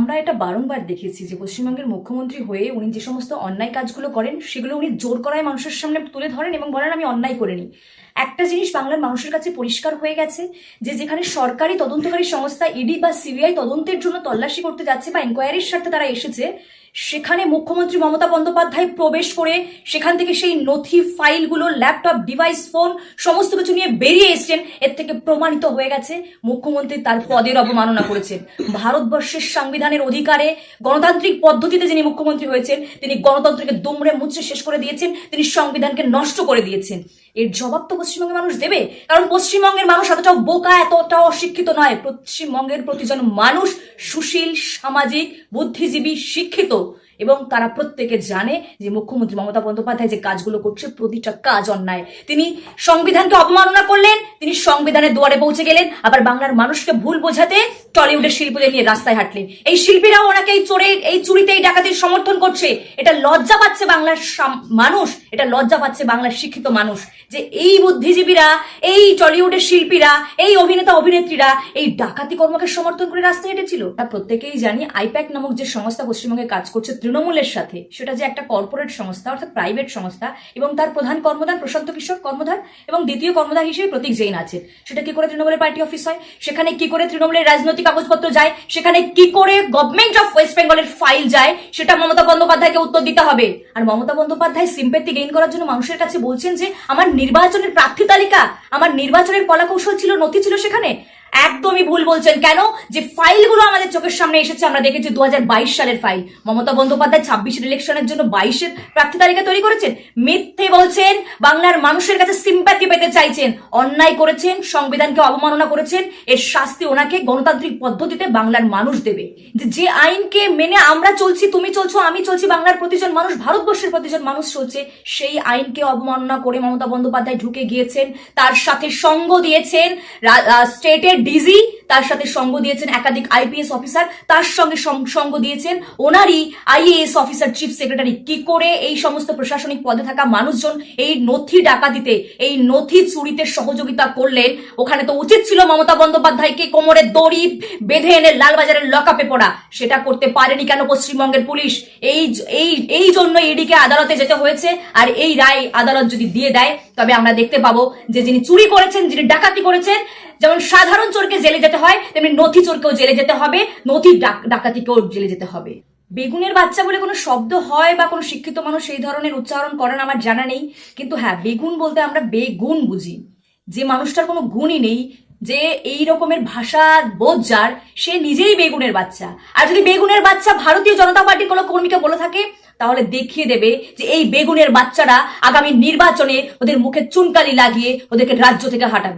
আমরা এটা বারংবার দেখেছি যে পশ্চিমবঙ্গের মুখ্যমন্ত্রী হয়ে উনি যে সমস্ত অন্যায় কাজগুলো করেন সেগুলো উনি জোর করায় মানুষের সামনে তুলে ধরেন এবং বলেন আমি অন্যায় করিনি। একটা জিনিস বাংলার মানুষের কাছে পরিষ্কার হয়ে গেছে যে যেখানে সরকারি তদন্তকারী সংস্থা ইডি বা সিবিআই তদন্তের জন্য তল্লাশি করতে যাচ্ছে বা এনকোয়ারির স্বার্থে তারা এসেছে, সেখানে মুখ্যমন্ত্রী মমতা বন্দ্যোপাধ্যায় প্রবেশ করে সেখান থেকে সেই নথি ফাইলগুলো, ল্যাপটপ, ডিভাইস, ফোন সমস্ত কিছু নিয়ে বেরিয়ে এসছেন। এর থেকে প্রমাণিত হয়ে গেছে মুখ্যমন্ত্রী তার পদের অবমাননা করেছেন। ভারতবর্ষের সংবিধানের অধিকারে গণতান্ত্রিক পদ্ধতিতে যিনি মুখ্যমন্ত্রী হয়েছেন তিনি গণতন্ত্রকে দুমড়ে মুচড়ে শেষ করে দিয়েছেন, তিনি সংবিধানকে নষ্ট করে দিয়েছেন। এর জবাব তো পশ্চিমবঙ্গের মানুষ দেবে, কারণ পশ্চিমবঙ্গের মানুষ এতটাও বোকা, এতটাও অশিক্ষিত নয়। পশ্চিমবঙ্গের প্রতিজন মানুষ সুশীল, সামাজিক, বুদ্ধিজীবী, শিক্ষিত এবং তারা প্রত্যেকে জানে যে মুখ্যমন্ত্রী মমতা বন্দ্যোপাধ্যায় যে কাজগুলো করছে প্রতিটা কাজ অন্যায়। তিনি সংবিধানকে অবমাননা করলেন, তিনি সংবিধানের দুয়ারে পৌঁছে গেলেন, আবার বাংলার মানুষকে ভুল বোঝাতে টলিউডের শিল্পীদের নিয়ে রাস্তায় হাঁটলেন। এই শিল্পীরাও ওনাকে এই চোরে, এই চুরিতে, এই ডাকাতির সমর্থন করছে। এটা লজ্জা পাচ্ছে বাংলার মানুষ, এটা লজ্জা পাচ্ছে বাংলার শিক্ষিত মানুষ যে এই বুদ্ধিজীবীরা, এই টলিউডের শিল্পীরা, এই অভিনেতা অভিনেত্রীরা এই ডাকাতি কর্মকে সমর্থন করে রাস্তায় হেঁটেছিল। তা প্রত্যেকেই জানি আইপ্যাক নামক যে সংস্থা পশ্চিমবঙ্গে কাজ করছে তৃণমূলের সাথে, সেটা যে একটা কর্পোরেট সংস্থা অর্থাৎ প্রাইভেট সংস্থা, এবং তার প্রধান কর্মধার প্রশান্ত কিশোর কর্মধার এবং দ্বিতীয় কর্মধার হিসেবে প্রতীক জৈন আছে। সেটা কি করে তৃণমূলের পার্টি অফিস হয়, সেখানে কি করে তৃণমূলের রাজনৈতিক কাগজপত্র যায়, সেখানে কি করে গভর্নমেন্ট অফ ওয়েস্ট বেঙ্গলের ফাইল যায়, সেটা মমতা বন্দ্যোপাধ্যায়কে উত্তর দিতে হবে। আর মমতা বন্দ্যোপাধ্যায় সিম্প্যাথি গেইন করার জন্য মানুষের কাছে বলছেন যে আমার নির্বাচনের প্রার্থী তালিকা, আমার নির্বাচনের কলাকৌশল ছিল, নথি ছিল সেখানে। একদমই ভুল বলছেন। কেন? যে ফাইলগুলো আমাদের চোখের সামনে এসেছে, আমরা দেখেছি 2022 সালের ফাইল। মমতা বন্দ্যোপাধ্যায় 26 ইলেকশনের জন্য 22-এর প্রার্থী তালিকা তৈরি করেছেন। মিথ্যে বলছেন, বাংলার মানুষের কাছে সিম্প্যাথি পেতে চাইছেন। অন্যায় করেছেন, সংবিধানকে অবমাননা করেছেন, এর শাস্তি ওনাকে গণতান্ত্রিক পদ্ধতিতে বাংলার মানুষ দেবে। যে আইনকে মেনে আমরা চলছি, তুমি চলছো, আমি চলছি, বাংলার প্রতিজন মানুষ, ভারতবর্ষের প্রতিজন মানুষ চলছে, সেই আইনকে অবমাননা করে মমতা বন্দ্যোপাধ্যায় ঢুকে গিয়েছেন। তার সাথে সঙ্গ দিয়েছেন স্টেটের ডিজি, তার সাথে সঙ্গ দিয়েছেন একাধিক আইপিএস অফিসার, তার সঙ্গে সঙ্গ দিয়েছেন ওনারই আইএএস অফিসার, চিফ সেক্রেটারি। কি করে এই সমস্ত প্রশাসনিক পদে থাকা মানুষজন এই নথি ডাকাতিতে, এই নথি চুরিতে সহযোগিতা করলেন? ওখানে তো উচিত ছিল মমতা বন্দ্যোপাধ্যায়কে কোমরে দড়ি বেঁধে এনে লালবাজারের লকআপে পড়া। সেটা করতে পারেনি কেন পশ্চিমবঙ্গের পুলিশ? এই জন্য ইডিকে আদালতে যেতে হয়েছে। আর এই রায় আদালত যদি দিয়ে দেয় তবে আমরা দেখতে পাবো যে যিনি চুরি করেছেন, যিনি ডাকাতি করেছেন, যেমন সাধারণ চোরকে জেলে যেতে হয় তেমনি নথি চোরকেও জেলে যেতে হবে, নথি ডাকাতিকেও জেলে যেতে হবে। বেগুনের বাচ্চা বলে কোনো শব্দ হয় বা কোনো শিক্ষিত মানুষ এই ধরনের উচ্চারণ করেন আমার জানা নেই, কিন্তু হ্যাঁ, বেগুন বলতে আমরা বেগুন বুঝি। যে মানুষটার কোনো গুণই নেই, যে এই রকমের ভাষা বোধ যার, সে নিজেই বেগুনের বাচ্চা। আর যদি বেগুনের বাচ্চা ভারতীয় জনতা পার্টির কোনো কর্মীকে বলে থাকে তাহলে দেখিয়ে দেবে যে এই বেগুনের বাচ্চারা আগামী নির্বাচনে ওদের মুখে চুনকালি লাগিয়ে ওদেরকে রাজ্য থেকে হাঁটাবে।